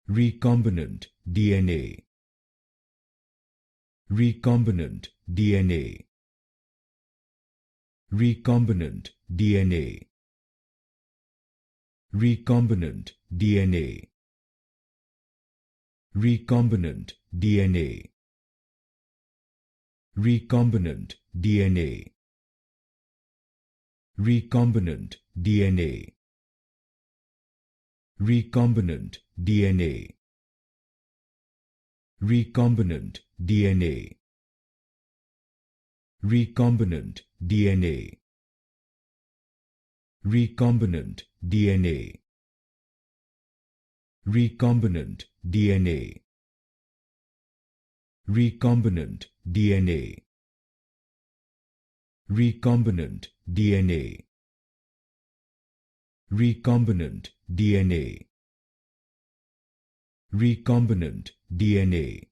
Recombinant DNA. Recombinant DNA. Recombinant DNA. Recombinant DNA. Recombinant DNA. Recombinant DNA. Recombinant DNA. Recombinant DNA. Recombinant DNA. Recombinant DNA. Recombinant DNA. Recombinant DNA. Recombinant DNA. Recombinant DNA. Recombinant DNA. Recombinant DNA.